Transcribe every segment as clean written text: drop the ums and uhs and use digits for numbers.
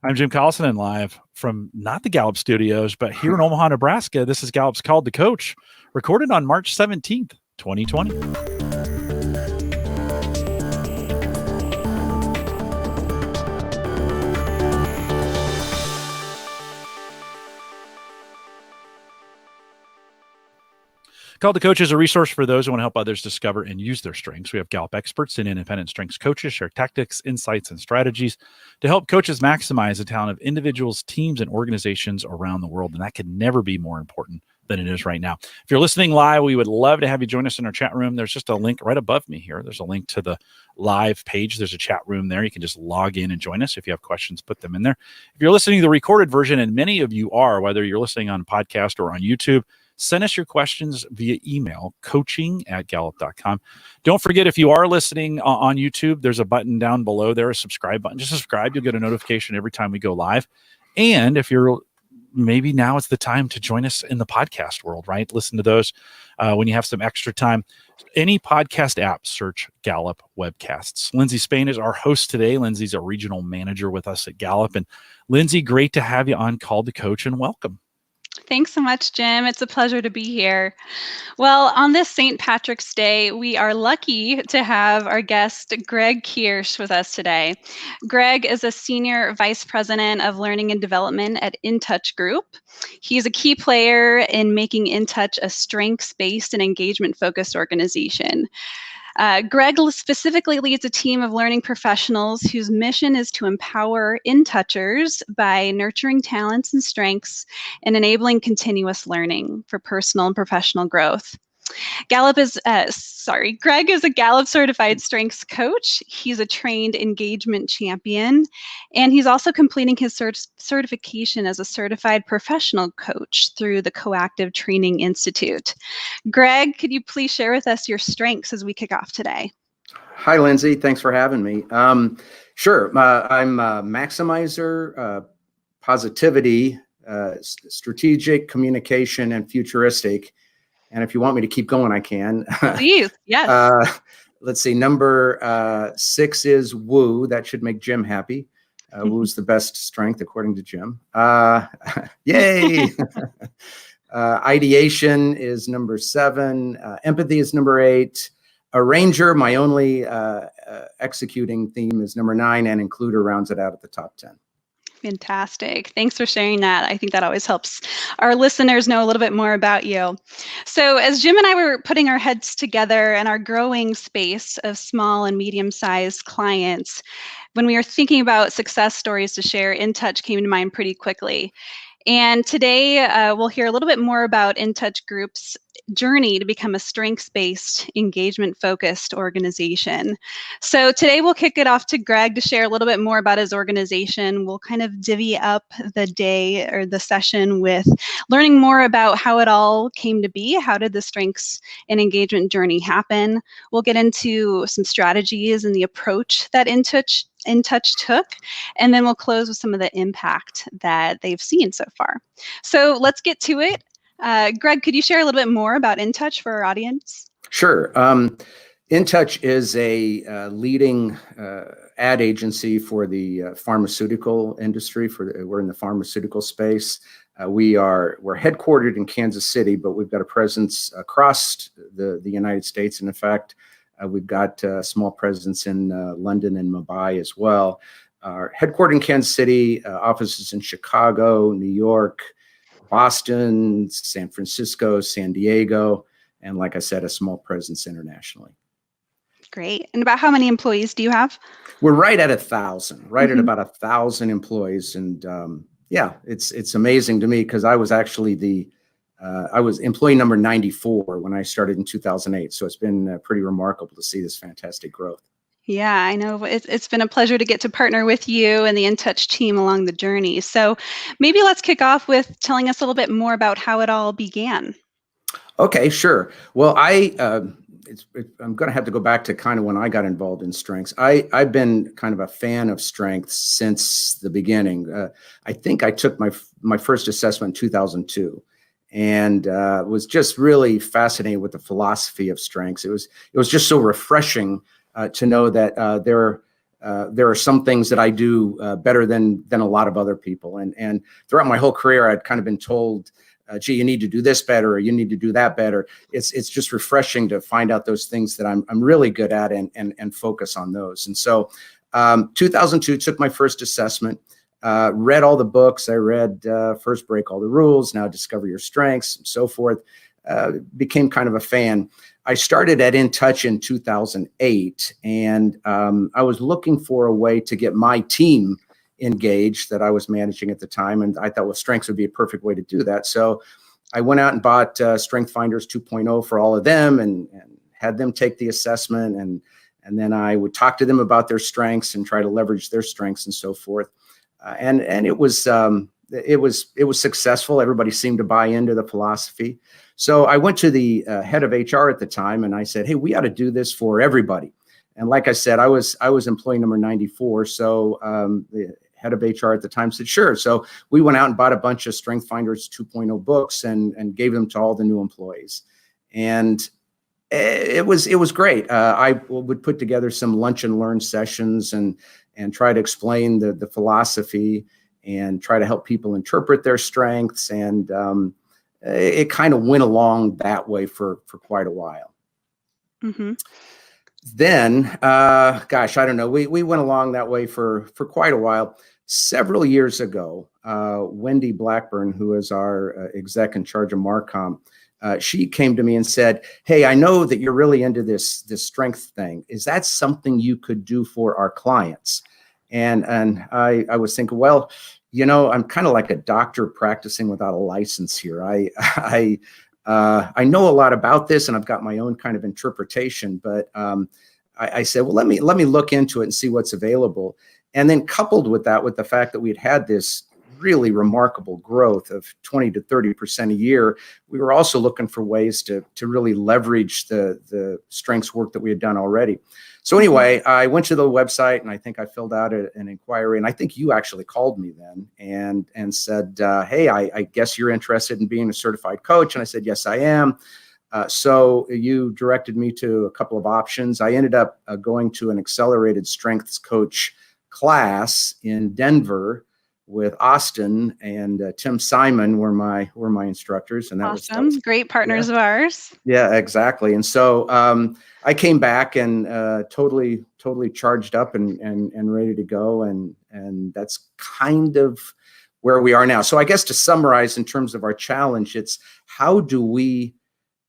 I'm Jim Collison, and live from not the Gallup studios, but here in Omaha, Nebraska. This is Gallup's Called to Coach, recorded on March 17th, 2020. Called to Coach is a resource for those who want to help others discover and use their strengths. We have Gallup experts and independent strengths coaches share tactics, insights, and strategies to help coaches maximize the talent of individuals, teams, and organizations around the world. And that could never be more important than it is right now. If you're listening live, we would love to have you join us in our chat room. There's just a link right above me here. There's a link to the live page. There's a chat room there. You can just log in and join us. If you have questions, put them in there. If you're listening to the recorded version, and many of you are, whether you're listening on podcast or on YouTube, send us your questions via email, coaching@gallup.com. Don't forget, if you are listening on YouTube, there's a button down below there, a subscribe button. Just subscribe. You'll get a notification every time we go live. And if you're maybe now is the time to join us in the podcast world, right? Listen to those when you have some extra time. Any podcast app, search Gallup Webcasts. Lindsay Spain is our host today. Lindsay's a regional manager with us at Gallup. And Lindsay, great to have you on Called to Coach, and welcome. Thanks so much, Jim. It's a pleasure to be here. Well, on this St. Patrick's Day, we are lucky to have our guest, Greg Kirsch, with us today. Greg is a Senior Vice President of Learning and Development at Intouch Group. He's a key player in making Intouch a strengths-based and engagement-focused organization. Greg specifically leads a team of learning professionals whose mission is to empower Intouchers by nurturing talents and strengths and enabling continuous learning for personal and professional growth. Greg is a Gallup certified strengths coach. He's a trained engagement champion, and he's also completing his certification as a certified professional coach through the Coactive Training Institute. Greg, could you please share with us your strengths as we kick off today? Hi, Lindsay. Thanks for having me. Sure. I'm a maximizer, positivity, strategic, communication, and futuristic. And if you want me to keep going, I can. Please, yes. Let's see. Number 6 is woo. That should make Jim happy. Woo's the best strength, according to Jim. Yay. Ideation is number 7. Empathy is number 8. Arranger, my only executing theme, is number 9. And includer rounds it out at the top 10. Fantastic. Thanks for sharing that. I think that always helps our listeners know a little bit more about you. So as Jim and I were putting our heads together in our growing space of small and medium-sized clients, when we were thinking about success stories to share, Intouch came to mind pretty quickly. And today we'll hear a little bit more about Intouch Group's journey to become a strengths-based, engagement-focused organization. So today we'll kick it off to Greg to share a little bit more about his organization. We'll kind of divvy up the day or the session with learning more about how it all came to be. How did the strengths and engagement journey happen? We'll get into some strategies and the approach that Intouch took, and then we'll close with some of the impact that they've seen so far. So let's get to it. Greg, could you share a little bit more about Intouch for our audience? Sure. Intouch is a leading ad agency for the pharmaceutical industry. We're in the pharmaceutical space. We're headquartered in Kansas City, but we've got a presence across the United States. And in fact, we've got a small presence in London and Mumbai as well. Our headquartered in Kansas City, offices in Chicago, New York, Boston, San Francisco, San Diego, and like I said, a small presence internationally. Great. And about how many employees do you have? We're right at 1,000, at about 1,000 employees. And it's amazing to me because I was actually I was employee number 94 when I started in 2008. So it's been pretty remarkable to see this fantastic growth. Yeah, I know. It's been a pleasure to get to partner with you and the Intouch team along the journey. So maybe let's kick off with telling us a little bit more about how it all began. Okay, sure. Well, I'm going to have to go back to kind of when I got involved in strengths. I've been kind of a fan of strengths since the beginning. I think I took my first assessment in 2002. And was just really fascinated with the philosophy of strengths. It was just so refreshing to know that there are some things that I do better than a lot of other people. And throughout my whole career, I'd kind of been told, gee, you need to do this better, or you need to do that better. It's just refreshing to find out those things that I'm really good at and focus on those. And so 2002 took my first assessment, read all the books. I read First Break All the Rules, Now Discover Your Strengths, and so forth. Became kind of a fan. I started at Intouch in 2008, and I was looking for a way to get my team engaged that I was managing at the time, and I thought, well, Strengths would be a perfect way to do that. So I went out and bought Strength Finders 2.0 for all of them, and had them take the assessment, and then I would talk to them about their strengths and try to leverage their strengths and so forth. And it was successful. Everybody seemed to buy into the philosophy. So I went to the head of HR at the time, and I said, hey, we ought to do this for everybody. And like I said, I was employee number 94. So the head of HR at the time said, sure. So we went out and bought a bunch of Strength Finders 2.0 books and gave them to all the new employees. And it was great. I would put together some lunch and learn sessions and try to explain the philosophy and try to help people interpret their strengths. And it kind of went along that way for quite a while. Mm-hmm. Then, gosh, I don't know. We went along that way for quite a while. Several years ago, Wendy Blackburn, who is our exec in charge of Marcom, she came to me and said, hey, I know that you're really into this strength thing. Is that something you could do for our clients? And I was thinking, well, you know, I'm kind of like a doctor practicing without a license here. I know a lot about this, and I've got my own kind of interpretation, but I said, well, let me look into it and see what's available. And then coupled with that, with the fact that we'd had this really remarkable growth of 20 to 30% a year, we were also looking for ways to really leverage the strengths work that we had done already. So anyway, I went to the website, and I think I filled out an inquiry, and I think you actually called me then and said, hey, I guess you're interested in being a certified coach. And I said, yes, I am. So you directed me to a couple of options. I ended up going to an accelerated strengths coach class in Denver with Austin and Tim Simon were my instructors, and that awesome. was Great partners of ours. Yeah, exactly. And so I came back and totally charged up and ready to go, and that's kind of where we are now. So I guess to summarize in terms of our challenge, it's how do we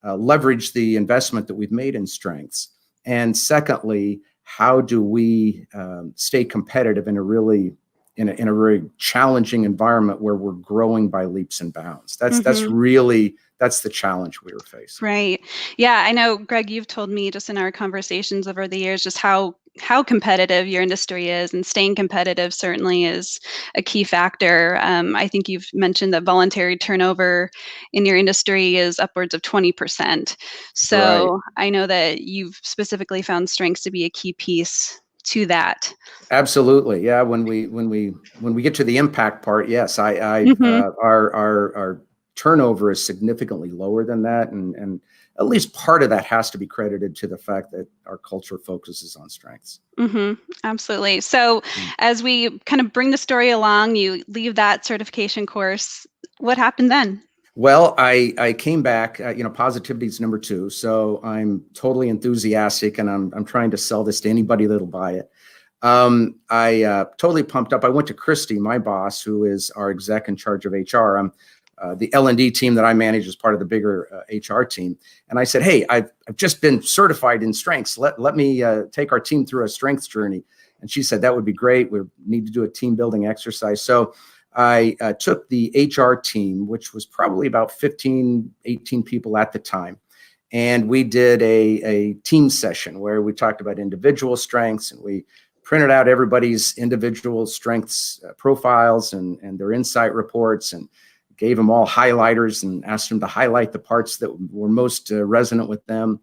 leverage the investment that we've made in strengths, and secondly, how do we stay competitive in a very challenging environment where we're growing by leaps and bounds. That's the challenge we were facing. Right. Yeah, I know, Greg, you've told me just in our conversations over the years just how competitive your industry is, and staying competitive certainly is a key factor. I think you've mentioned that voluntary turnover in your industry is upwards of 20%. So right. I know that you've specifically found strengths to be a key piece to that. Absolutely. Yeah. When we get to the impact part, yes, our turnover is significantly lower than that. And at least part of that has to be credited to the fact that our culture focuses on strengths. Mm-hmm. Absolutely. So as we kind of bring the story along, you leave that certification course. What happened then? Well, I came back, positivity is number 2. So I'm totally enthusiastic, and I'm trying to sell this to anybody that'll buy it. I totally pumped up. I went to Christy, my boss, who is our exec in charge of HR. I'm the L&D team that I manage is part of the bigger HR team. And I said, hey, I've just been certified in strengths. Let me take our team through a strengths journey. And she said, that would be great. We need to do a team building exercise. So I took the HR team, which was probably about 15, 18 people at the time. And we did a team session where we talked about individual strengths, and we printed out everybody's individual strengths profiles and their insight reports, and gave them all highlighters and asked them to highlight the parts that were most resonant with them.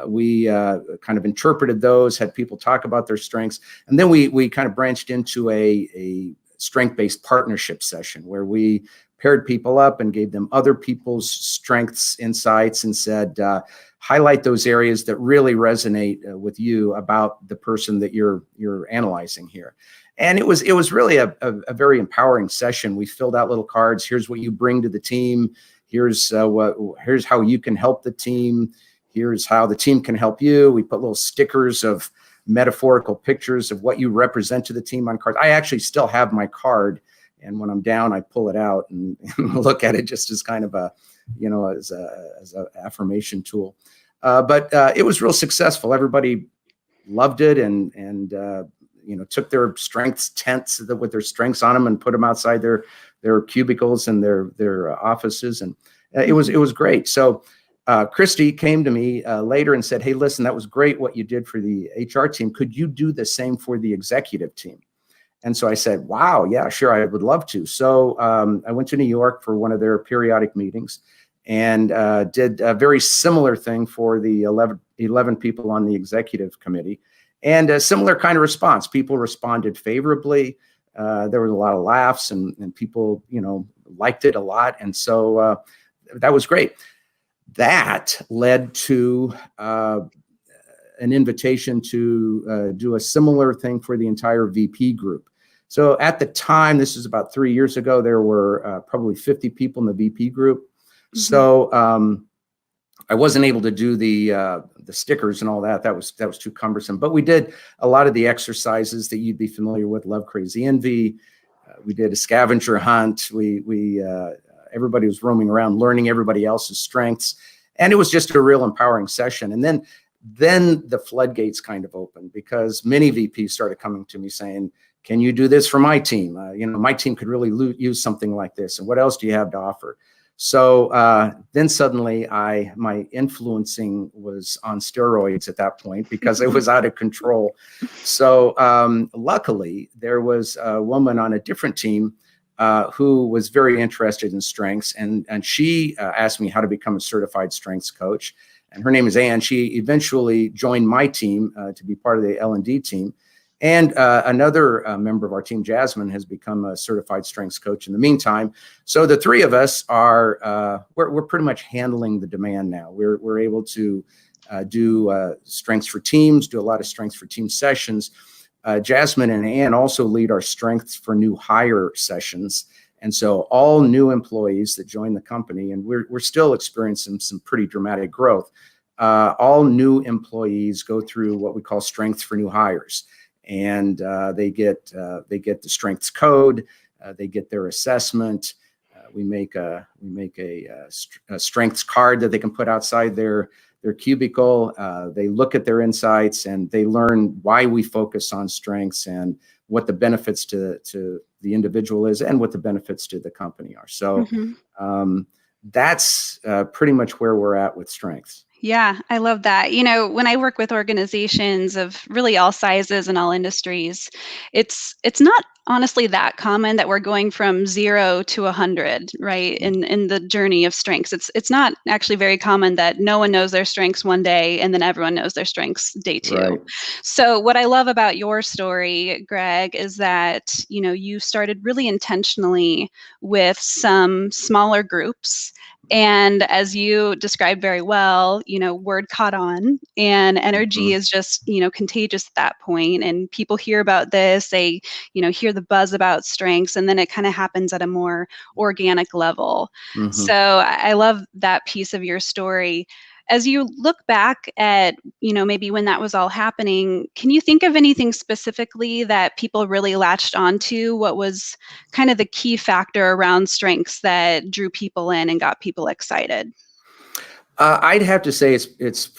We kind of interpreted those, had people talk about their strengths. And then we kind of branched into a strength-based partnership session where we paired people up and gave them other people's strengths, insights, and said, highlight those areas that really resonate with you about the person that you're analyzing here. And it was really a very empowering session. We filled out little cards. Here's what you bring to the team. Here's how you can help the team. Here's how the team can help you. We put little stickers of metaphorical pictures of what you represent to the team on cards. I actually still have my card, and when I'm down, I pull it out and look at it just as kind of a, as a affirmation tool. But it was real successful. Everybody loved it, and took their strengths tents with their strengths on them and put them outside their cubicles and their offices, and it was great. So Christy came to me later and said, "Hey, listen, that was great what you did for the HR team. Could you do the same for the executive team?" And so I said, "Wow, yeah, sure, I would love to." So I went to New York for one of their periodic meetings and did a very similar thing for the 11 people on the executive committee, and a similar kind of response. People responded favorably. There was a lot of laughs, and people, liked it a lot. And so that was great. That led to an invitation to do a similar thing for the entire VP group. So at the time, this is about 3 years ago, there were probably 50 people in the VP group. Mm-hmm. So I wasn't able to do the stickers and all that. That was too cumbersome. But we did a lot of the exercises that you'd be familiar with. Love, Crazy, Envy. We did a scavenger hunt. Everybody was roaming around, learning everybody else's strengths, and it was just a real empowering session. And then the floodgates kind of opened, because many VPs started coming to me saying, "Can you do this for my team? My team could really use something like this. And what else do you have to offer?" So then suddenly my influencing was on steroids at that point, because it was out of control. So luckily, there was a woman on a different team who was very interested in strengths, and she asked me how to become a certified strengths coach. And her name is Ann. She eventually joined my team to be part of the L&D team. And another member of our team, Jasmine, has become a certified strengths coach in the meantime. So the three of us are we're pretty much handling the demand now. We're able to do strengths for teams, do a lot of strengths for team sessions. Jasmine and Ann also lead our strengths for new hire sessions. And so all new employees that join the company, and we're still experiencing some pretty dramatic growth. All new employees go through what we call strengths for new hires. And they get the strengths code, they get their assessment. We make a strengths card that they can put outside their cubicle. They look at their insights, and they learn why we focus on strengths and what the benefits to the individual is and what the benefits to the company are. So that's pretty much where we're at with strengths. Yeah, I love that. When I work with organizations of really all sizes and all industries, it's not honestly that common that we're going from 0 to 100, right? In the journey of strengths. It's not actually very common that no one knows their strengths one day and then everyone knows their strengths day 2. Right. So what I love about your story, Greg, is that, you started really intentionally with some smaller groups. And as you described very well, word caught on, and energy is just, contagious at that point. And people hear about this, they, hear the buzz about strengths, and then it kind of happens at a more organic level. So I love that piece of your story. As you look back at, maybe when that was all happening, can you think of anything specifically that people really latched onto? What was kind of the key factor around strengths that drew people in and got people excited? I'd have to say it's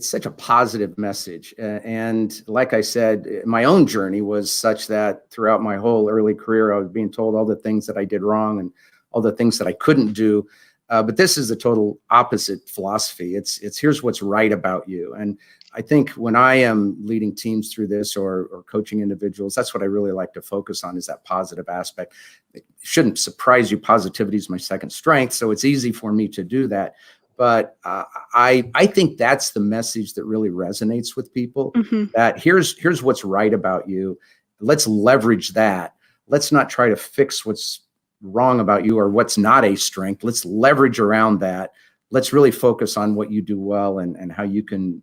such a positive message. And like I said, my own journey was such that throughout my whole early career, I was being told all the things that I did wrong and all the things that I couldn't do. But this is the total opposite philosophy. It's here's what's right about you. And I think when I am leading teams through this or coaching individuals, that's what I really like to focus on, is that positive aspect. It shouldn't surprise you. Positivity is my second strength, so it's easy for me to do that. But I think that's the message that really resonates with people, that here's what's right about you. Let's leverage that. Let's not try to fix what's wrong about you or what's not a strength. Let's leverage around that. Let's really focus on what you do well and how you can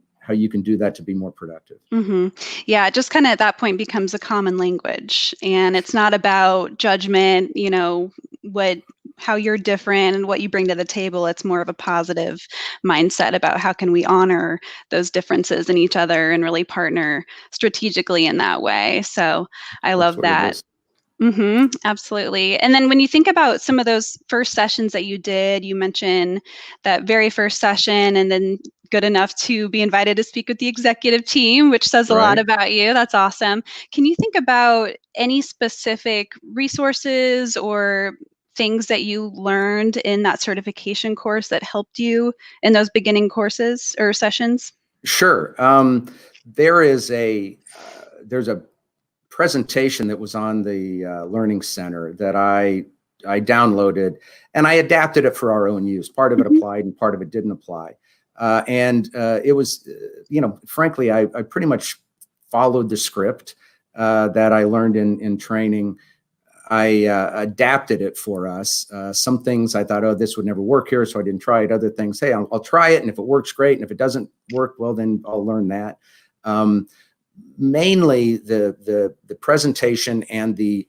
do that to be more productive. Mm-hmm. Yeah, it just kind of at that point becomes a common language, and it's not about judgment, how you're different and what you bring to the table. It's more of a positive mindset about how can we honor those differences in each other and really partner strategically in that way. So I That's love what it that. is. Absolutely. And then when you think about some of those first sessions that you did, you mentioned that very first session and then good enough to be invited to speak with the executive team, which says a lot Right. about you. That's awesome. Can you think about any specific resources or things that you learned in that certification course that helped you in those beginning courses or sessions? Sure. There's a presentation that was on the Learning Center that I downloaded, and I adapted it for our own use. Part of it applied and part of it didn't apply. It was, frankly, I pretty much followed the script that I learned in training. I adapted it for us. Some things I thought, oh, this would never work here, so I didn't try it. Other things, hey, I'll try it, and if it works, great. And if it doesn't work, well, then I'll learn that. Mainly the presentation and the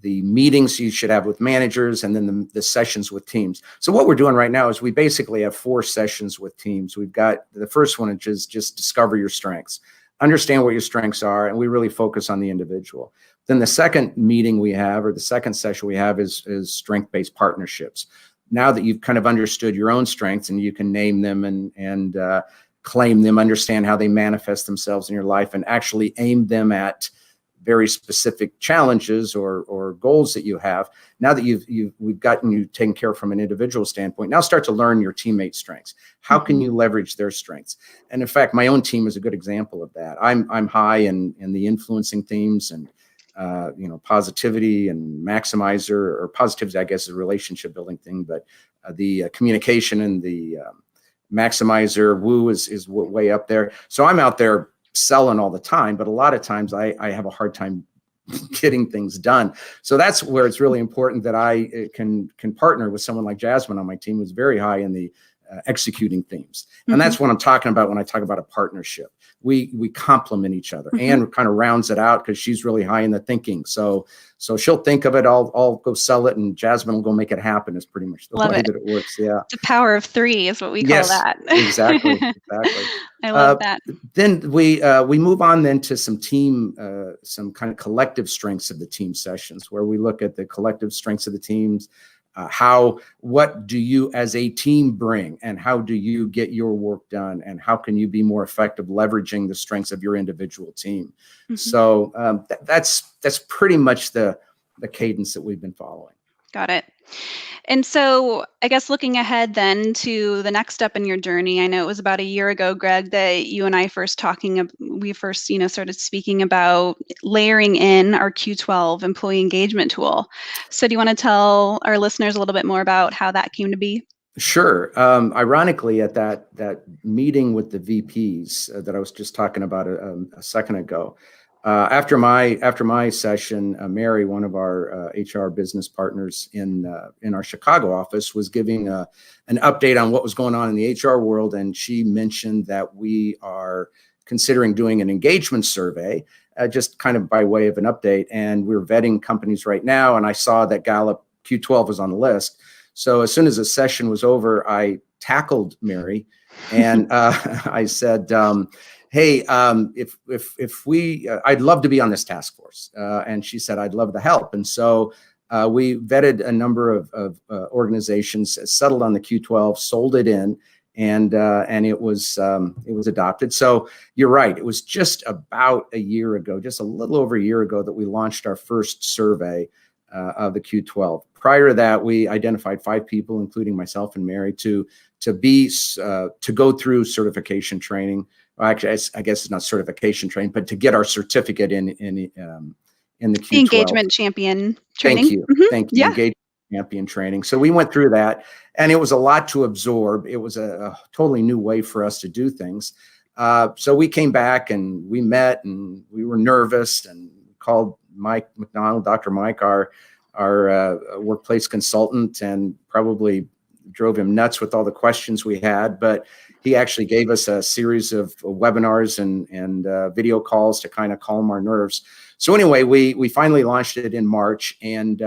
meetings you should have with managers, and then the sessions with teams. So what we're doing right now is we basically have 4 sessions with teams. We've got the first one, which is just discover your strengths, understand what your strengths are, and we really focus on the individual. Then the second meeting we have, or the second session we have, is strength-based partnerships. Now that you've kind of understood your own strengths and you can name them and claim them, understand how they manifest themselves in your life, and actually aim them at very specific challenges or goals that you have. Now that we've gotten you taken care of from an individual standpoint, now start to learn your teammates' strengths. How can you leverage their strengths? And in fact, my own team is a good example of that. I'm high in the influencing themes and positivity and maximizer, or positivity, I guess, is a relationship building thing, but the communication and the maximizer woo is way up there. So I'm out there selling all the time, but a lot of times I have a hard time getting things done. So that's where it's really important that I can partner with someone like Jasmine on my team, who's very high in the executing themes. And that's what I'm talking about when I talk about a partnership. We complement each other. Anne kind of rounds it out because she's really high in the thinking. So she'll think of it, I'll go sell it, and Jasmine will go make it happen, is pretty much the way that it works. Yeah. The power of 3 is what we call that. Exactly. I love that. Then we move on then to some kind of collective strengths of the team sessions, where we look at the collective strengths of the teams. What do you as a team bring, and how do you get your work done, and how can you be more effective leveraging the strengths of your individual team? So that's pretty much the cadence that we've been following. Got it. And so I guess looking ahead then to the next step in your journey, I know it was about a year ago, Greg, that you and I we first started speaking about layering in our Q12 employee engagement tool. So do you want to tell our listeners a little bit more about how that came to be? Sure. Ironically, at that meeting with the VPs that I was just talking about a second ago, after my session, Mary, one of our HR business partners in our Chicago office, was giving an update on what was going on in the HR world, and she mentioned that we are considering doing an engagement survey, just kind of by way of an update. And we're vetting companies right now, and I saw that Gallup Q12 was on the list. So as soon as the session was over, I tackled Mary, and I said, hey, if we, I'd love to be on this task force. And she said, I'd love the help. And so we vetted a number of organizations, settled on the Q12, sold it in, and it was adopted. So you're right. It was just about a year ago, just a little over a year ago, that we launched our first survey of the Q12. Prior to that, we identified 5 people, including myself and Mary, to go through certification training. Well, actually, I guess it's not certification training, but to get our certificate in the Q12. The engagement champion training. Thank you. Thank you. Yeah. Engagement champion training. So we went through that, and it was a lot to absorb. It was a totally new way for us to do things. So we came back and we met, and we were nervous and called Mike McDonald, Dr. Mike, our workplace consultant, and probably drove him nuts with all the questions we had, but he actually gave us a series of webinars and video calls to kind of calm our nerves. So anyway, we finally launched it in March, and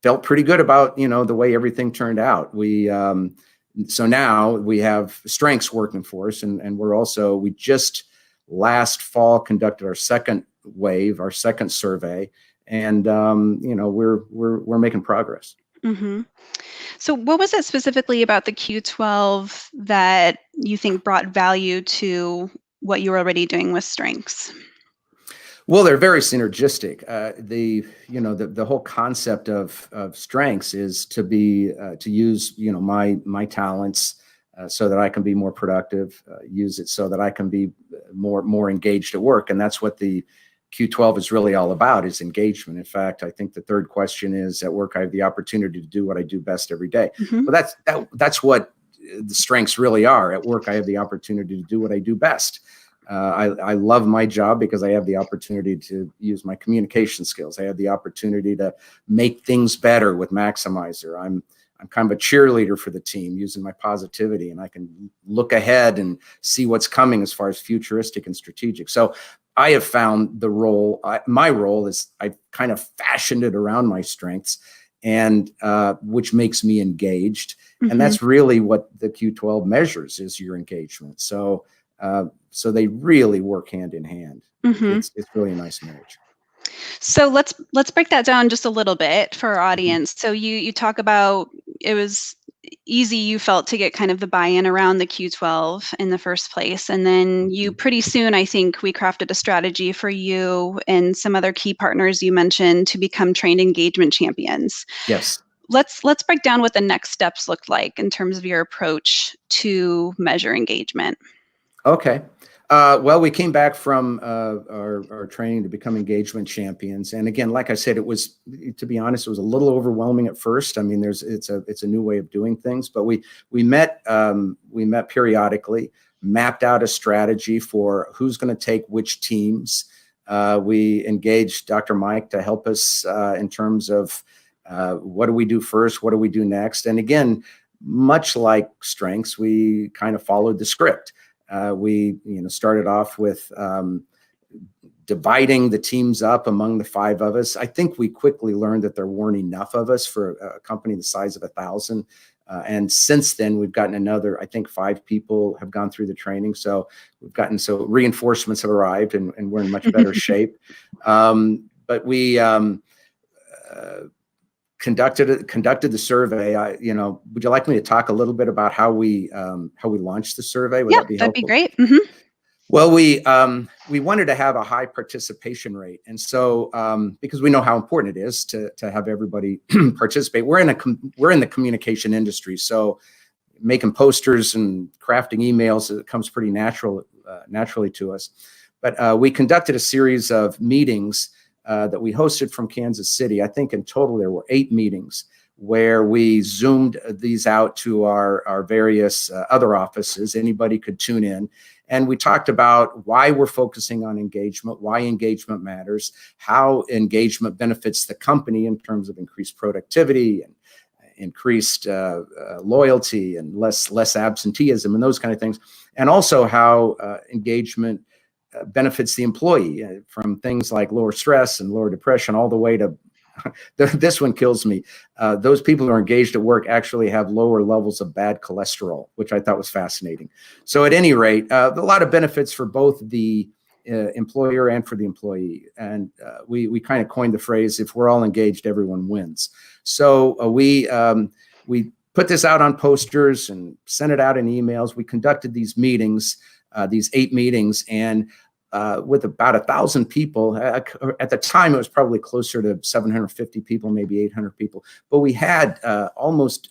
felt pretty good about, the way everything turned out. So now we have strengths working for us, and we just last fall conducted our second wave, our second survey, and we're making progress. Mm-hmm. So what was it specifically about the Q12 that you think brought value to what you were already doing with strengths? Well, they're very synergistic. The whole concept of strengths is to use my talents so that I can be more productive. Use it so that I can be more engaged at work, and that's what the Q12 is really all about, is engagement. In fact, I think the third question is, at work I have the opportunity to do what I do best every day. Mm-hmm. But that's what the strengths really are. At work I have the opportunity to do what I do best. I love my job because I have the opportunity to use my communication skills. I have the opportunity to make things better with Maximizer. I'm kind of a cheerleader for the team, using my positivity, and I can look ahead and see what's coming as far as futuristic and strategic. So I have found my role is I've kind of fashioned it around my strengths, and which makes me engaged. Mm-hmm. And that's really what the Q12 measures, is your engagement. So they really work hand in hand. Mm-hmm. It's really a nice marriage. So let's break that down just a little bit for our audience. So you talk about it was easy, you felt, to get kind of the buy-in around the Q12 in the first place, and then you pretty soon, I think, we crafted a strategy for you and some other key partners you mentioned to become trained engagement champions. Yes. Let's break down what the next steps looked like in terms of your approach to measure engagement. Okay. Well, we came back from our training to become engagement champions, and again, like I said, it was, to be honest, it was a little overwhelming at first. I mean, it's a new way of doing things, but we met periodically, mapped out a strategy for who's going to take which teams. We engaged Dr. Mike to help us in terms of what do we do first, what do we do next, and again, much like strengths, we kind of followed the script. We started off with dividing the teams up among the 5 of us. I think we quickly learned that there weren't enough of us for a company the size of 1,000. And since then, we've gotten another, I think 5 people have gone through the training. So reinforcements have arrived, and we're in much better shape. But we conducted the survey. Would you like me to talk a little bit about how we launched the survey? Would that be helpful? That'd be great. Mm-hmm. Well, we wanted to have a high participation rate, and so because we know how important it is to have everybody participate. We're in the communication industry, so making posters and crafting emails, it comes pretty naturally to us. But we conducted a series of meetings that we hosted from Kansas City. I think in total there were 8 meetings where we Zoomed these out to our various other offices. Anybody could tune in. And we talked about why we're focusing on engagement, why engagement matters, how engagement benefits the company in terms of increased productivity and increased loyalty and less absenteeism and those kind of things. And also how engagement benefits the employee from things like lower stress and lower depression, all the way to this one kills me. Those people who are engaged at work actually have lower levels of bad cholesterol, which I thought was fascinating. So at any rate, a lot of benefits for both the employer and for the employee. And we kind of coined the phrase, if we're all engaged, everyone wins. So we put this out on posters and sent it out in emails. We conducted these meetings, these 8 meetings, and with about 1,000 people. At the time, it was probably closer to 750 people, maybe 800 people. But we had almost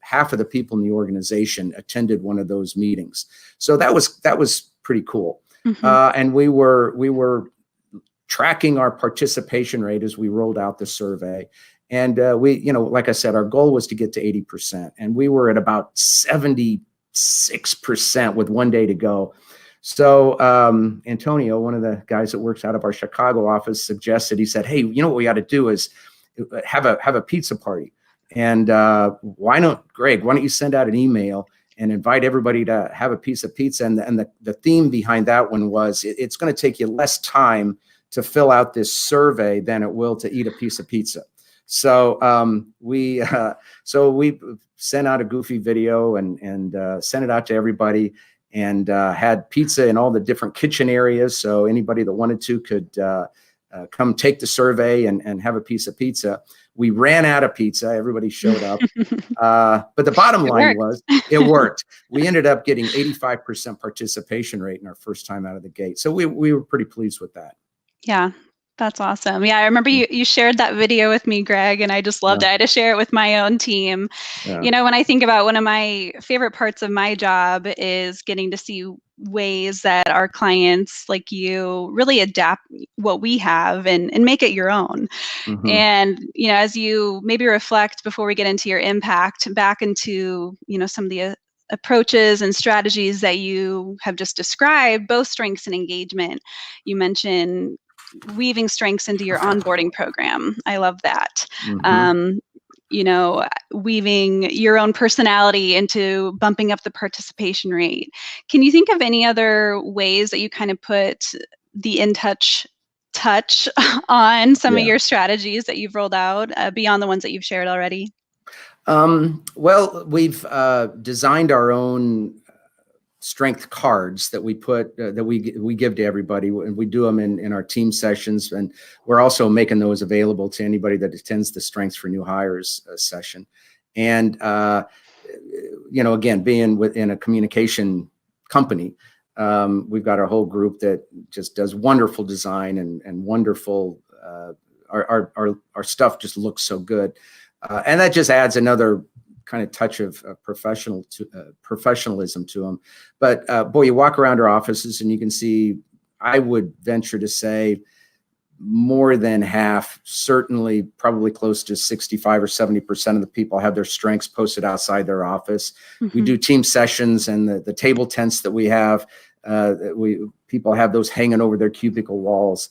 half of the people in the organization attended one of those meetings. So that was pretty cool. Mm-hmm. And we were tracking our participation rate as we rolled out the survey. And like I said, our goal was to get to 80%, and we were at about 76% with 1 day to go. So Antonio, one of the guys that works out of our Chicago office, suggested, he said, hey, you know what we got to do is have a pizza party. And why don't you send out an email and invite everybody to have a piece of pizza? And the theme behind that one was it's going to take you less time to fill out this survey than it will to eat a piece of pizza. So we sent out a goofy video and sent it out to everybody, and had pizza in all the different kitchen areas. So anybody that wanted to could come take the survey and have a piece of pizza. We ran out of pizza. Everybody showed up. But the bottom line was it worked. We ended up getting 85% participation rate in our first time out of the gate. So we were pretty pleased with that. Yeah, that's awesome. Yeah, I remember you shared that video with me, Greg, and I just loved it. I had to share it with my own team. Yeah. You know, when I think about one of my favorite parts of my job is getting to see ways that our clients like you really adapt what we have and make it your own. Mhm. And, you know, as you maybe reflect before we get into your impact back into, you know, some of the approaches and strategies that you have just described, both strengths and engagement. You mentioned weaving strengths into your onboarding program. I love that. Mhm. You know, weaving your own personality into bumping up the participation rate. Can you think of any other ways that you kind of put the Intouch touch on some of Yeah. your strategies that you've rolled out beyond the ones that you've shared already? Well, we've designed our own strength cards that we put that we give to everybody, and we do them in our team sessions, and we're also making those available to anybody that attends the Strengths for New Hires session. And you know, again, being within a communication company, we've got our whole group that just does wonderful design and wonderful. Our stuff just looks so good, and that just adds another kind of touch of professionalism to them. But boy, you walk around our offices and you can see, I would venture to say, more than half, certainly probably close to 65 or 70% of the people have their strengths posted outside their office. We do team sessions, and the table tents that we have, people have those hanging over their cubicle walls.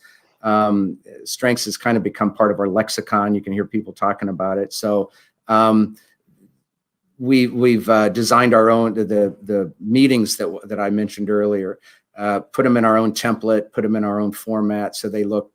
Strengths has kind of become part of our lexicon. You can hear people talking about it. So we've designed our own, the meetings that I mentioned earlier, put them in our own template, put them in our own format, so they look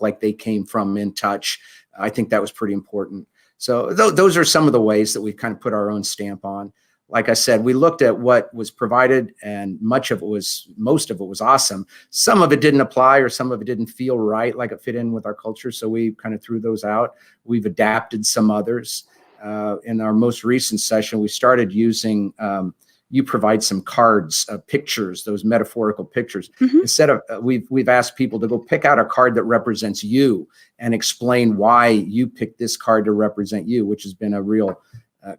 like they came from Intouch. I think that was pretty important. So those are some of the ways that we've kind of put our own stamp on. Like I said, we looked at what was provided, and most of it was awesome. Some of it didn't apply, or some of it didn't feel right, like it fit in with our culture. So we kind of threw those out. We've adapted some others. In our most recent session, we started using, you provide some cards, pictures, those metaphorical pictures. Instead of, we've asked people to go pick out a card that represents you and explain why you picked this card to represent you, which has been a real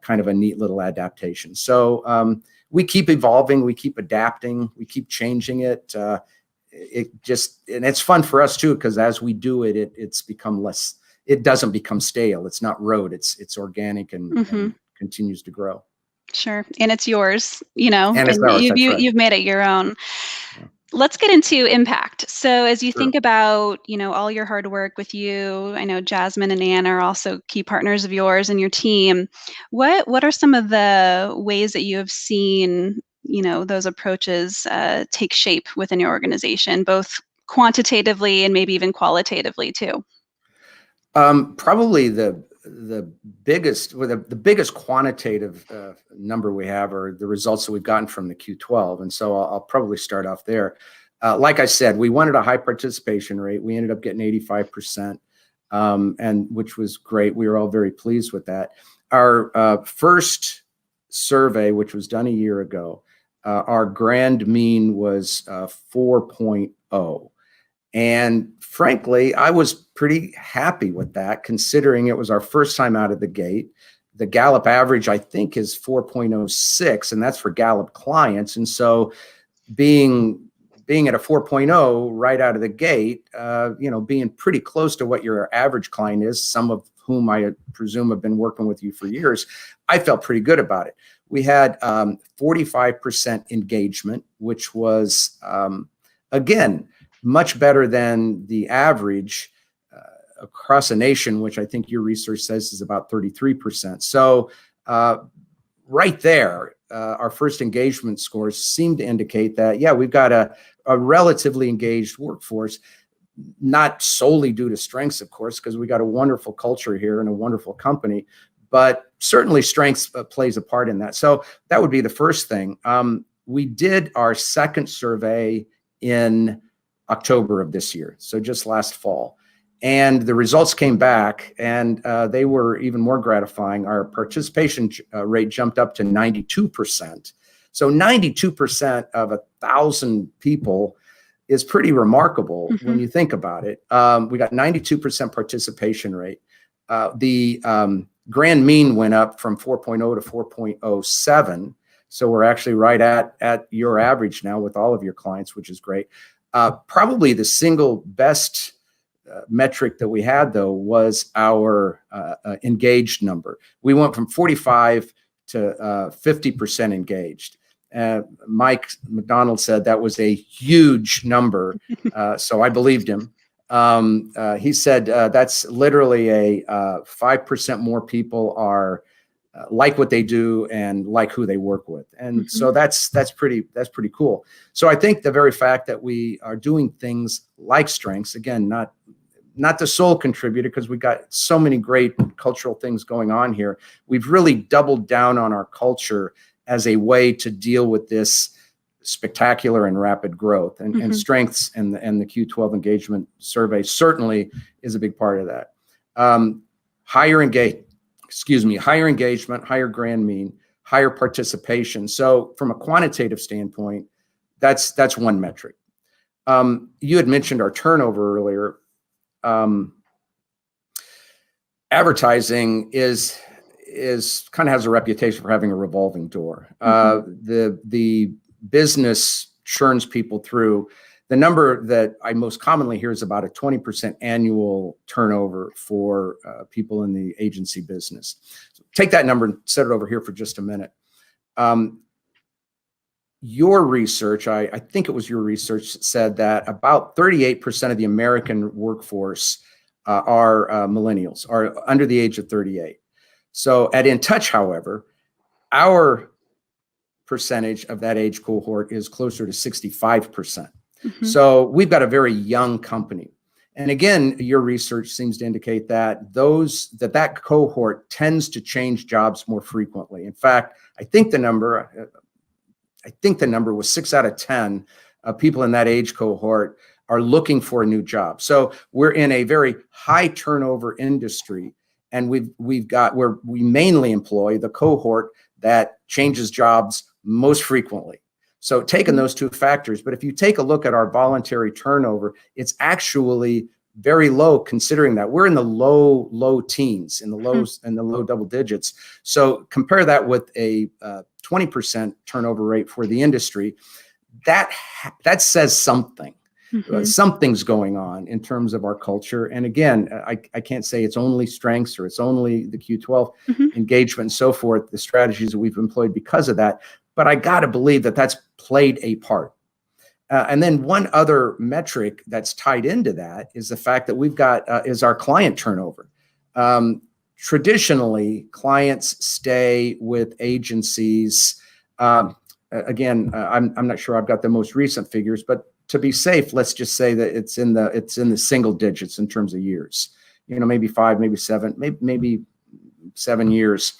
kind of a neat little adaptation. So we keep evolving, we keep adapting, we keep changing it. And it's fun for us too, because as we do it, it's become less, it doesn't become stale. It's not rote. It's organic and continues to grow. Sure. And it's yours, you know, And it's and ours, that's right. you've made it your own. Yeah. Let's get into impact. So as you Sure. think about, you know, all your hard work with you, I know Jasmine and Ann are also key partners of yours and your team. What are some of the ways that you have seen, you know, those approaches take shape within your organization, both quantitatively and maybe even qualitatively too? Probably the biggest quantitative number we have are the results that we've gotten from the Q12. And so I'll probably start off there. Like I said, we wanted a high participation rate. We ended up getting 85%, and which was great. We were all very pleased with that. Our first survey, which was done a year ago, our grand mean was 4.0. And frankly, I was pretty happy with that, considering it was our first time out of the gate. The Gallup average, I think, is 4.06, and that's for Gallup clients. And so being at a 4.0 right out of the gate, you know, being pretty close to what your average client is, some of whom I presume have been working with you for years, I felt pretty good about it. We had 45% engagement, which was, again, much better than the average across a nation, which I think your research says is about 33%. So right there, our first engagement scores seem to indicate that, yeah, we've got a relatively engaged workforce, not solely due to strengths, of course, because we got a wonderful culture here and a wonderful company, but certainly strengths plays a part in that. So that would be the first thing. We did our second survey in October of this year, so just last fall. And the results came back, and they were even more gratifying. Our participation rate jumped up to 92%. So 92% of 1,000 people is pretty remarkable when you think about it. We got 92% participation rate. The grand mean went up from 4.0 to 4.07. So we're actually right at your average now with all of your clients, which is great. Probably the single best metric that we had, though, was our engaged number. We went from 45 to 50% engaged. Mike McDonald said that was a huge number, so I believed him. He said that's literally a 5% more people are like what they do and like who they work with, and so that's pretty cool. So I think the very fact that we are doing things like strengths, again, not the sole contributor, because we've got so many great cultural things going on here. We've really doubled down on our culture as a way to deal with this spectacular and rapid growth, and strengths and the Q12 engagement survey certainly is a big part of that. Higher engagement, higher grand mean, higher participation. So from a quantitative standpoint, that's one metric. You had mentioned our turnover earlier. Advertising is kind of has a reputation for having a revolving door. The business churns people through. The number that I most commonly hear is about a 20% annual turnover for people in the agency business. So take that number and set it over here for just a minute. Your research, I think it was your research, said that about 38% of the American workforce are millennials, are under the age of 38. So at Intouch, however, our percentage of that age cohort is closer to 65%. So we've got a very young company. And again, your research seems to indicate that that cohort tends to change jobs more frequently. In fact, I think the number was 6 out of 10 people in that age cohort are looking for a new job. So we're in a very high turnover industry, and we mainly employ the cohort that changes jobs most frequently. So taking those two factors, but if you take a look at our voluntary turnover, it's actually very low, considering that we're in the low teens, in the low double digits. So compare that with a 20% turnover rate for the industry. That says something. Something's going on in terms of our culture. And again, I can't say it's only strengths or it's only the Q12 engagement and so forth, the strategies that we've employed because of that. But I got to believe that that's played a part. And then one other metric that's tied into that is the fact that we've got is our client turnover. Traditionally, clients stay with agencies. Again, I'm not sure I've got the most recent figures, but to be safe, let's just say that it's in the single digits in terms of years. Maybe 5, maybe 7, maybe 7 years.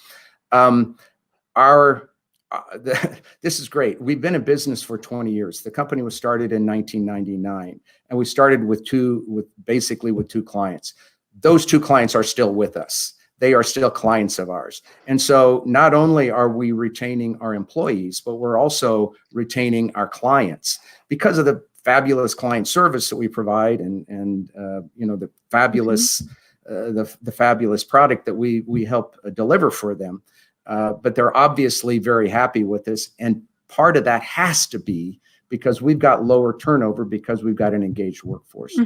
This is great. We've been in business for 20 years. The company was started in 1999, and we started with basically two clients. Those 2 clients are still with us. They are still clients of ours. And so not only are we retaining our employees, but we're also retaining our clients because of the fabulous client service that we provide and the fabulous the fabulous product that we help deliver for them. But they're obviously very happy with this. And part of that has to be because we've got lower turnover because we've got an engaged workforce.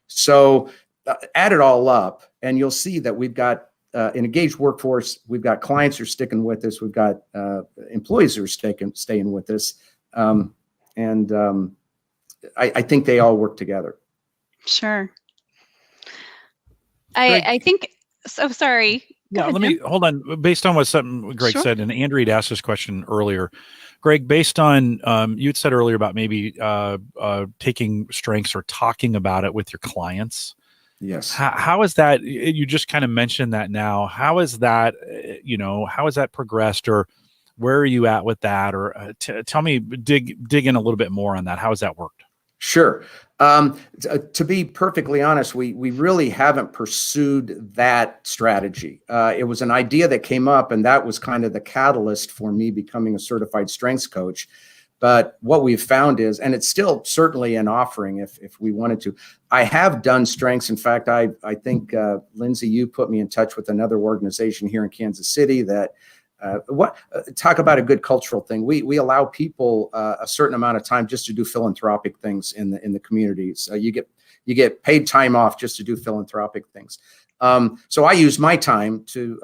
So add it all up and you'll see that we've got an engaged workforce. We've got clients who are sticking with us. We've got employees who are staying with us. I think they all work together. Sure. Greg, I think, so sorry. Go yeah, ahead, let Jim. me hold on. Based on what something Greg Sure. said, and Andrew had asked this question earlier. Greg, based on you had said earlier about maybe taking strengths or talking about it with your clients. Yes. How is that? You just kind of mentioned that now. How is that? How has that progressed, or where are you at with that? Or tell me, dig in a little bit more on that. How has that worked? Sure. To be perfectly honest, we really haven't pursued that strategy. It was an idea that came up, and that was kind of the catalyst for me becoming a certified strengths coach. But what we've found is, and it's still certainly an offering if we wanted to, I have done strengths. In fact, I think, Lindsay, you put me in touch with another organization here in Kansas City that talk about a good cultural thing. We allow people a certain amount of time just to do philanthropic things in the communities. You get paid time off just to do philanthropic things. So I use my time to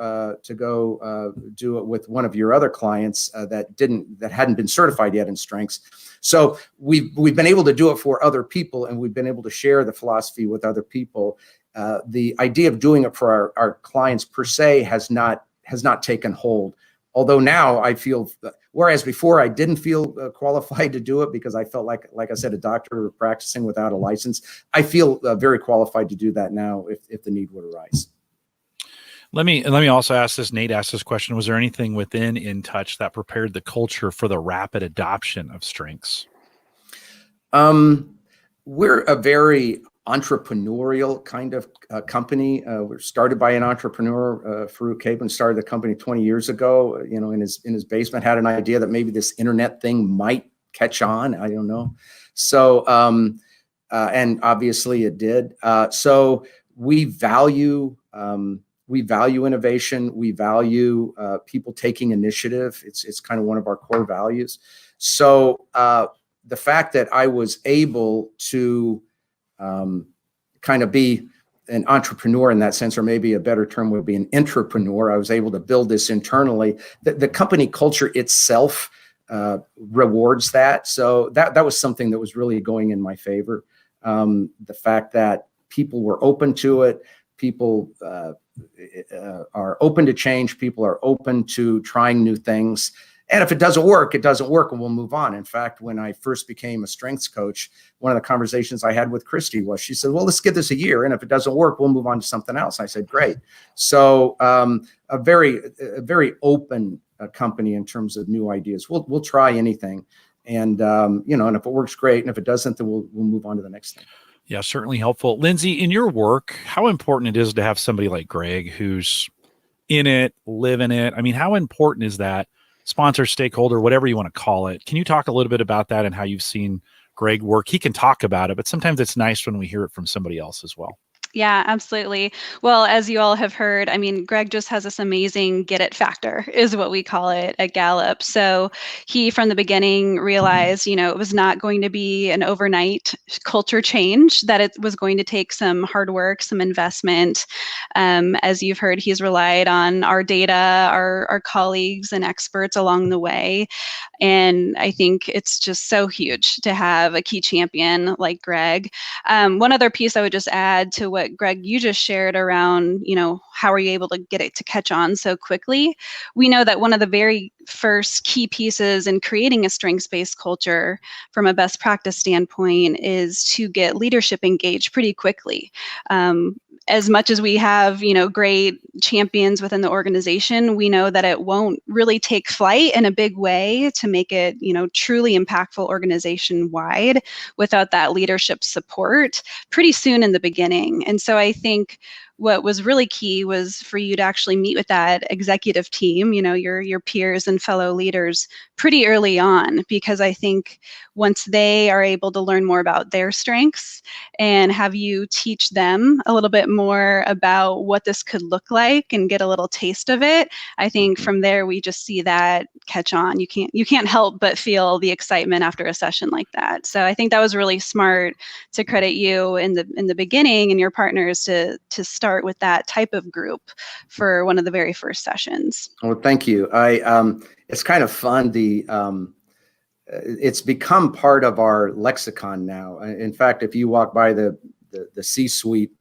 go do it with one of your other clients that hadn't been certified yet in strengths. So we've been able to do it for other people, and we've been able to share the philosophy with other people. The idea of doing it for our clients per se has not taken hold. Although now I feel, whereas before I didn't feel qualified to do it because I felt like I said, a doctor practicing without a license, I feel very qualified to do that now if the need would arise. Let me also ask this. Nate asked this question. Was there anything within Intouch that prepared the culture for the rapid adoption of strengths? We're a very entrepreneurial kind of company. We're started by an entrepreneur. Farouk Cabin started the company 20 years ago. In his basement, had an idea that maybe this internet thing might catch on. I don't know. So, and obviously it did. So we value innovation. We value people taking initiative. It's kind of one of our core values. So the fact that I was able to kind of be an entrepreneur in that sense, or maybe a better term would be an entrepreneur. I was able to build this internally. The company culture itself rewards that. So that was something that was really going in my favor. The fact that people were open to it, people are open to change, people are open to trying new things. And if it doesn't work, it doesn't work, and we'll move on. In fact, when I first became a strengths coach, one of the conversations I had with Christy was, she said, well, let's give this a year. And if it doesn't work, we'll move on to something else. I said, great. So a very open company in terms of new ideas. We'll try anything. And, and if it works, great. And if it doesn't, then we'll move on to the next thing. Yeah, certainly helpful. Lindsay, in your work, how important it is to have somebody like Greg who's in it, living it? I mean, how important is that? Sponsor, stakeholder, whatever you want to call it. Can you talk a little bit about that and how you've seen Greg work? He can talk about it, but sometimes it's nice when we hear it from somebody else as well. Yeah, absolutely. Well, as you all have heard, I mean, Greg just has this amazing get it factor, is what we call it at Gallup. So he, from the beginning, realized, it was not going to be an overnight culture change, that it was going to take some hard work, some investment. As you've heard, he's relied on our data, our colleagues and experts along the way. And I think it's just so huge to have a key champion like Greg. One other piece I would just add to what Greg, you just shared around, how are you able to get it to catch on so quickly? We know that one of the very first key pieces in creating a strengths-based culture from a best practice standpoint is to get leadership engaged pretty quickly. As much as we have, great champions within the organization, we know that it won't really take flight in a big way to make it, truly impactful organization-wide without that leadership support pretty soon in the beginning. And so I think what was really key was for you to actually meet with that executive team, your peers and fellow leaders pretty early on, because I think once they are able to learn more about their strengths and have you teach them a little bit more about what this could look like and get a little taste of it, I think from there we just see that catch on. You can't help but feel the excitement after a session like that. So I think that was really smart to credit you in the beginning and your partners to start start with that type of group for one of the very first sessions. Well, thank you. It's kind of fun. It's become part of our lexicon now. In fact, if you walk by the C-suite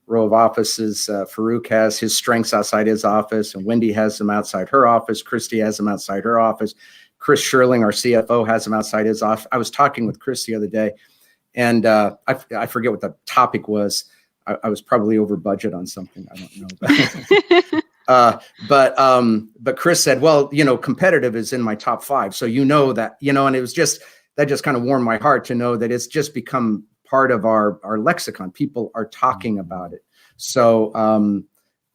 row of offices, Farouk has his strengths outside his office, and Wendy has them outside her office. Christy has them outside her office. Chris Sherling, our CFO, has them outside his office. I was talking with Chris the other day, and I forget what the topic was. I was probably over budget on something. I don't know. But Chris said, well, competitive is in my top 5. So that, and it was that just kind of warmed my heart to know that it's just become part of our lexicon. People are talking about it. So,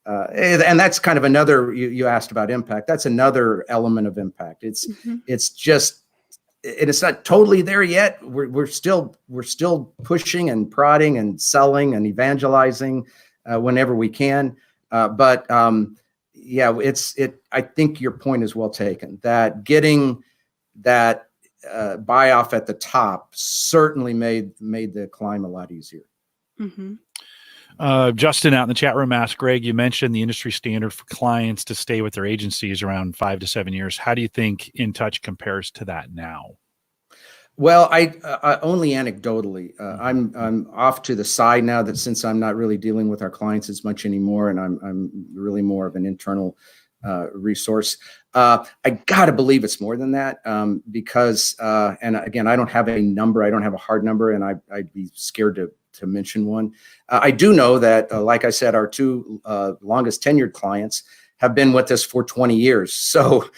and that's kind of another, you asked about impact. That's another element of impact. It's just, and it's not totally there yet. We're still pushing and prodding and selling and evangelizing whenever we can. But yeah, I think your point is well taken, that getting that buy off at the top certainly made the climb a lot easier. Mm-hmm. Justin out in the chat room asked, Greg, you mentioned the industry standard for clients to stay with their agencies around 5 to 7 years. How do you think Intouch compares to that now? Well, I only anecdotally. I'm off to the side now, that since I'm not really dealing with our clients as much anymore, and I'm really more of an internal resource. I gotta believe it's more than that, because and again, I don't have a number. I don't have a hard number, and I'd be scared to mention one. I do know that, like I said, our 2 longest tenured clients have been with us for 20 years. So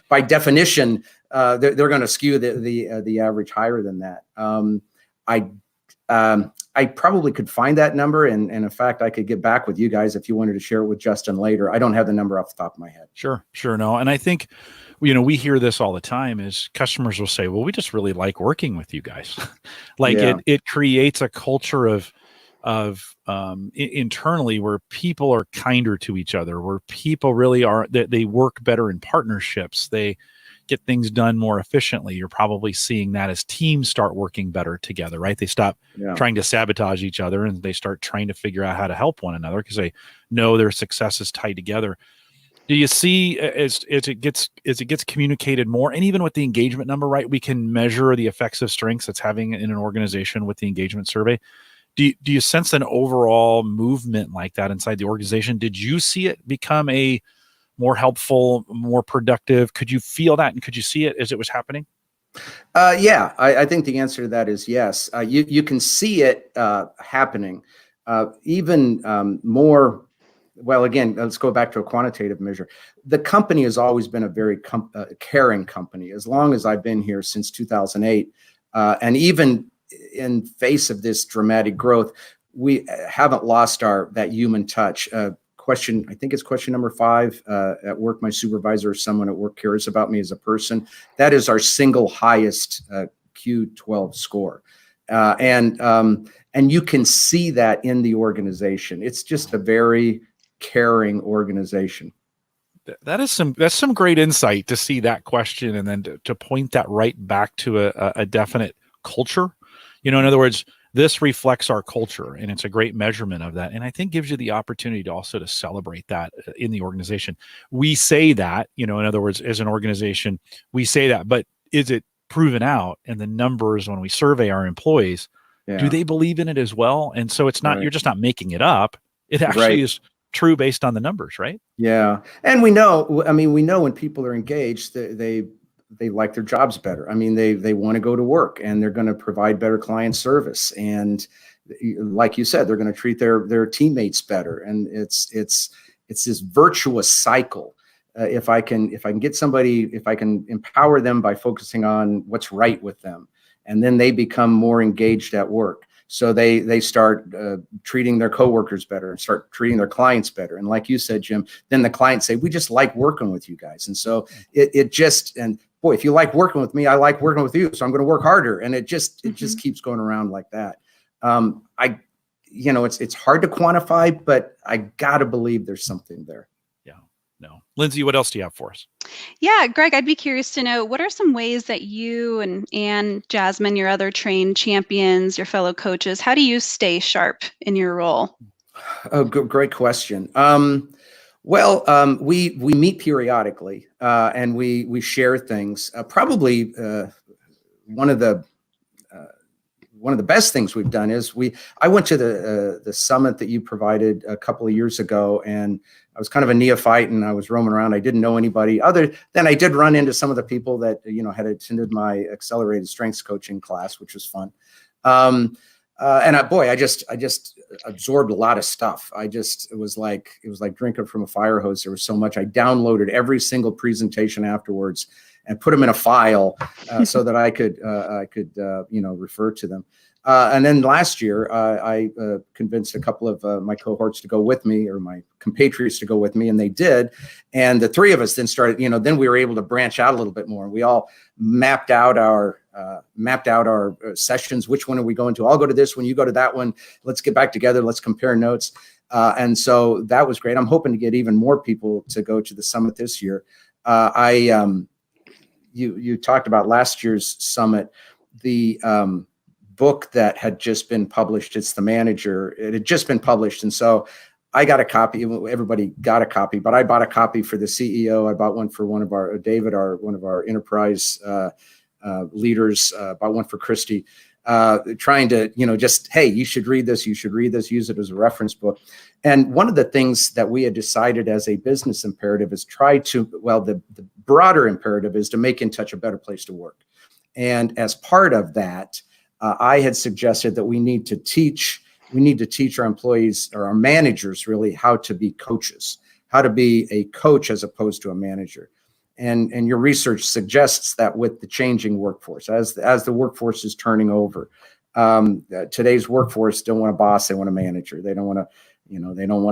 by definition, they're going to skew the average higher than that. I probably could find that number, and in fact, I could get back with you guys if you wanted to share it with Justin later. I don't have the number off the top of my head. Sure, no. And I think, we hear this all the time, is customers will say, well, we just really like working with you guys. It creates a culture of internally where people are kinder to each other, where people really are, they work better in partnerships. They get things done more efficiently. You're probably seeing that as teams start working better together, right? They stop trying to sabotage each other, and they start trying to figure out how to help one another because they know their success is tied together. Do you see as it gets communicated more, and even with the engagement number, right? We can measure the effects of strengths it's having in an organization with the engagement survey. Do you sense an overall movement like that inside the organization? Did you see it become a more helpful, more productive? Could you feel that, and could you see it as it was happening? Yeah, I think the answer to that is yes. You can see it happening even more. Well, again, let's go back to a quantitative measure. The company has always been a very caring company. As long as I've been here, since 2008, and even in face of this dramatic growth, we haven't lost that human touch. Question, I think it's question number 5 at work. My supervisor or someone at work cares about me as a person. That is our single highest Q12 score, and you can see that in the organization. It's just a very caring organization. That's some great insight to see that question, and then to point that right back to a definite culture. In other words, this reflects our culture, and it's a great measurement of that. And I think gives you the opportunity to also to celebrate that in the organization. We say that, in other words, as an organization, we say that, but is it proven out in the numbers when we survey our employees? Yeah. Do they believe in it as well? And so it's not, you're just not making it up. It actually is true based on the numbers, right? Yeah. And we know when people are engaged, they like their jobs better. They want to go to work, and they're going to provide better client service. And like you said, they're going to treat their teammates better. And it's this virtuous cycle. If I can get somebody, if I can empower them by focusing on what's right with them, and then they become more engaged at work. So they start treating their coworkers better and start treating their clients better. And like you said, Jim, then the clients say, we just like working with you guys. And so and boy, if you like working with me, I like working with you. So I'm going to work harder. And it just keeps going around like that. It's hard to quantify, but I got to believe there's something there. No. Lindsay, what else do you have for us? Yeah, Greg, I'd be curious to know, what are some ways that you and Jasmine, your other trained champions, your fellow coaches, how do you stay sharp in your role? Oh, great question. We meet periodically, and we share things. Probably one of the best things we've done is I went to the summit that you provided a couple of years ago, and I was kind of a neophyte, and I was roaming around. I didn't know anybody other than I did run into some of the people that had attended my accelerated strengths coaching class, which was fun. I just absorbed a lot of stuff. It was like drinking from a fire hose. There was so much. I downloaded every single presentation afterwards and put them in a file so that I could refer to them. And then last year, I convinced a couple of my cohorts to go with me, or my compatriots to go with me, and they did. And the three of us then started, then we were able to branch out a little bit more. We all mapped out our sessions. Which one are we going to? I'll go to this one. You go to that one. Let's get back together. Let's compare notes. And so that was great. I'm hoping to get even more people to go to the summit this year. You talked about last year's summit, the book that had just been published. It's The Manager. It had just been published. And so I got a copy. Everybody got a copy, but I bought a copy for the CEO. I bought one for one of our, David, one of our enterprise leaders, bought one for Christy, trying to, just, hey, you should read this, use it as a reference book. And one of the things that we had decided as a business imperative is the broader imperative is to make Intouch a better place to work. And as part of that, I had suggested that we need to teach our employees, or our managers really, how to be coaches, how to be a coach as opposed to a manager. And your research suggests that with the changing workforce, as the workforce is turning over, today's workforce don't want a boss, they want a manager. They don't want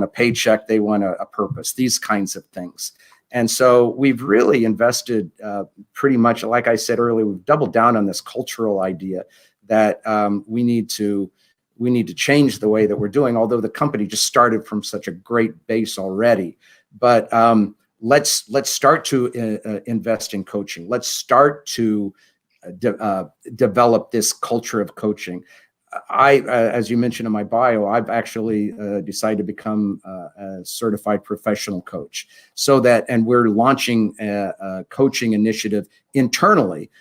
a paycheck, they want a purpose, these kinds of things. And so we've really invested pretty much, like I said earlier, we've doubled down on this cultural idea that we need to change the way that we're doing, although the company just started from such a great base already. But let's start to invest in coaching. Let's start to develop this culture of coaching. As you mentioned in my bio, I've actually decided to become a certified professional coach, and we're launching a coaching initiative internally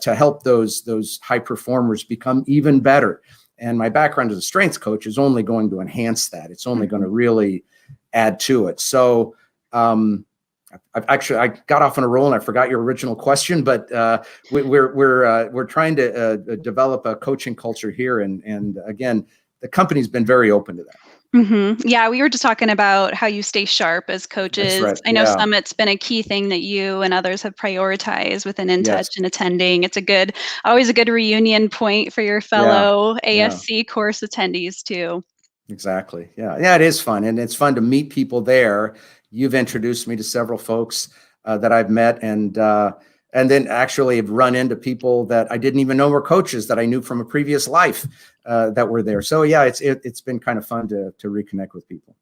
to help those high performers become even better. And my background as a strengths coach is only going to enhance that. It's only going to really add to it. So I got off on a roll and I forgot your original question, but we're trying to develop a coaching culture here. And again, the company's been very open to that. Mm-hmm. Yeah, we were just talking about how you stay sharp as coaches. That's right. I know Summit's been a key thing that you and others have prioritized within Intouch and attending. It's always a good reunion point for your fellow ASC course attendees too. Exactly. Yeah, it is fun, and it's fun to meet people there. You've introduced me to several folks that I've met, and then actually have run into people that I didn't even know were coaches that I knew from a previous life that were there. So yeah, it's been kind of fun to reconnect with people.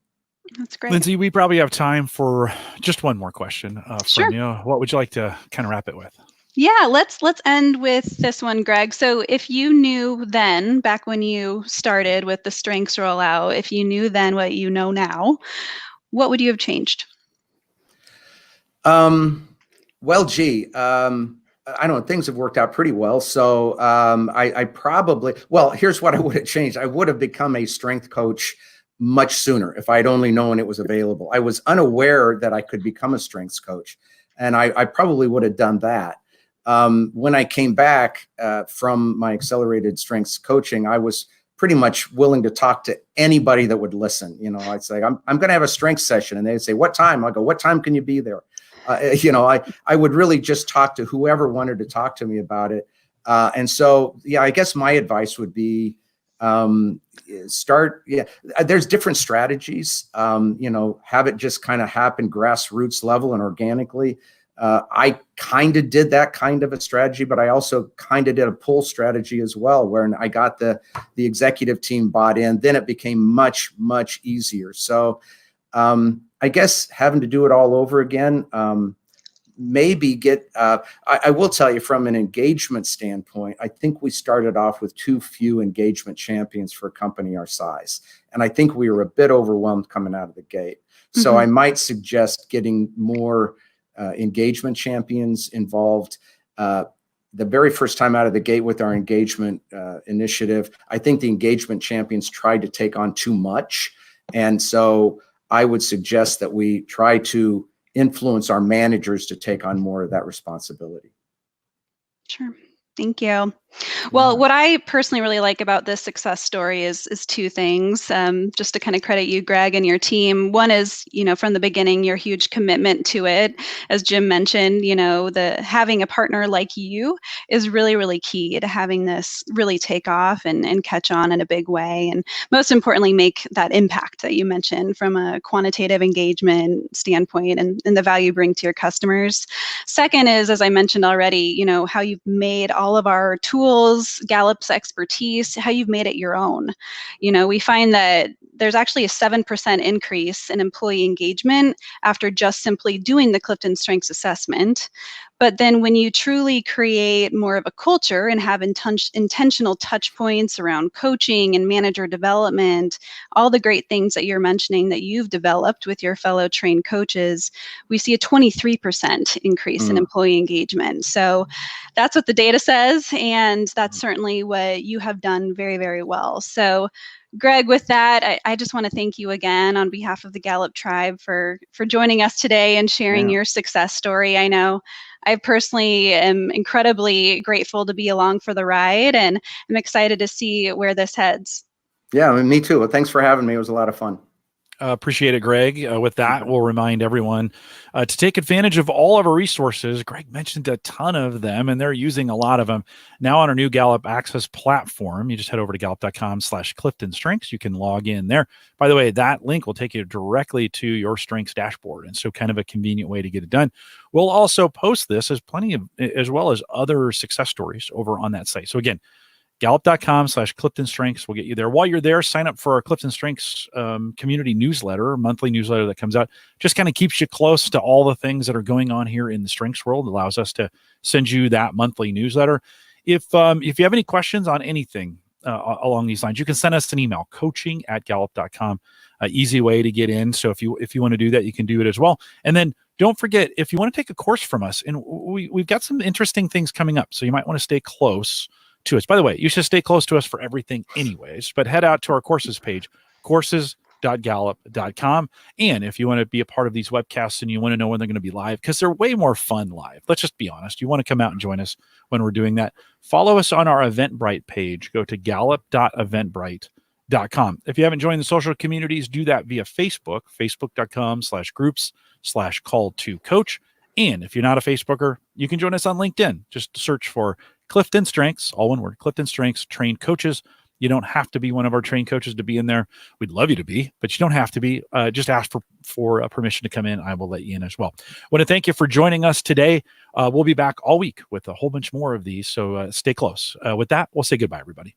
That's great. Lindsay, we probably have time for just one more question Sure. from you. What would you like to kind of wrap it with? Yeah, let's end with this one, Greg. So if you knew then, back when you started with the strengths rollout, if you knew then what you know now, what would you have changed? I don't know, things have worked out pretty well. So I probably, here's what I would have changed. I would have become a strength coach much sooner if I had only known it was available. I was unaware that I could become a strengths coach, and I probably would have done that. When I came back from my accelerated strengths coaching, I was pretty much willing to talk to anybody that would listen. I'd say, I'm going to have a strengths session, and they'd say, what time? I go, what time can you be there? I would really just talk to whoever wanted to talk to me about it. And so, I guess my advice would be, there's different strategies, have it just kind of happen grassroots level and organically. I kind of did that kind of a strategy, but I also kind of did a pull strategy as well, where I got the executive team bought in. Then it became much, much easier. So I guess having to do it all over again, maybe get, I will tell you from an engagement standpoint, I think we started off with too few engagement champions for a company our size. And I think we were a bit overwhelmed coming out of the gate. So I might suggest getting more engagement champions involved. The very first time out of the gate with our engagement initiative, I think the engagement champions tried to take on too much. And so I would suggest that we try to influence our managers to take on more of that responsibility. Sure. Thank you. Well, what I personally really like about this success story is two things. Just to kind of credit you, Greg, and your team. One is, from the beginning, your huge commitment to it. As Jim mentioned, the having a partner like you is really, really key to having this really take off and catch on in a big way. And most importantly, make that impact that you mentioned from a quantitative engagement standpoint and the value you bring to your customers. Second is, as I mentioned already, how you've made all of our tools, Gallup's expertise, how you've made it your own. We find that there's actually a 7% increase in employee engagement after just simply doing the CliftonStrengths assessment. But then when you truly create more of a culture and have intentional touch points around coaching and manager development, all the great things that you're mentioning that you've developed with your fellow trained coaches, we see a 23% increase in employee engagement. So that's what the data says, and that's certainly what you have done very, very well. So Greg, with that, I just want to thank you again on behalf of the Gallup Tribe for joining us today and sharing your success story. I know I personally am incredibly grateful to be along for the ride, and I'm excited to see where this heads. Yeah, me too. Well, thanks for having me. It was a lot of fun. Appreciate it, Greg. With that, we'll remind everyone to take advantage of all of our resources. Greg mentioned a ton of them, and they're using a lot of them now on our new Gallup Access platform. You just head over to gallup.com/CliftonStrengths. You can log in there. By the way, that link will take you directly to your strengths dashboard, and so kind of a convenient way to get it done. We'll also post this as well as other success stories over on that site. So again, gallup.com/CliftonStrengths will get you there. While you're there, sign up for our CliftonStrengths community newsletter, monthly newsletter that comes out. Just kind of keeps you close to all the things that are going on here in the strengths world. It allows us to send you that monthly newsletter. If you have any questions on anything along these lines, you can send us an email, coaching@gallup.com. Easy way to get in. So if you want to do that, you can do it as well. And then don't forget, if you want to take a course from us, and we've got some interesting things coming up, so you might want to stay close to us. By the way, you should stay close to us for everything anyways, but head out to our courses page, courses.gallup.com. And if you want to be a part of these webcasts and you want to know when they're going to be live, because they're way more fun live, let's just be honest. You want to come out and join us when we're doing that. Follow us on our Eventbrite page. Go to gallup.eventbrite.com. If you haven't joined the social communities, do that via Facebook, facebook.com/groups/call2coach. And if you're not a Facebooker, you can join us on LinkedIn. Just search for CliftonStrengths, all one word, CliftonStrengths trained coaches. You don't have to be one of our trained coaches to be in there. We'd love you to be, but you don't have to be. Just ask for permission to come in. I will let you in as well. I want to thank you for joining us today. We'll be back all week with a whole bunch more of these, so stay close. With that, we'll say goodbye, everybody.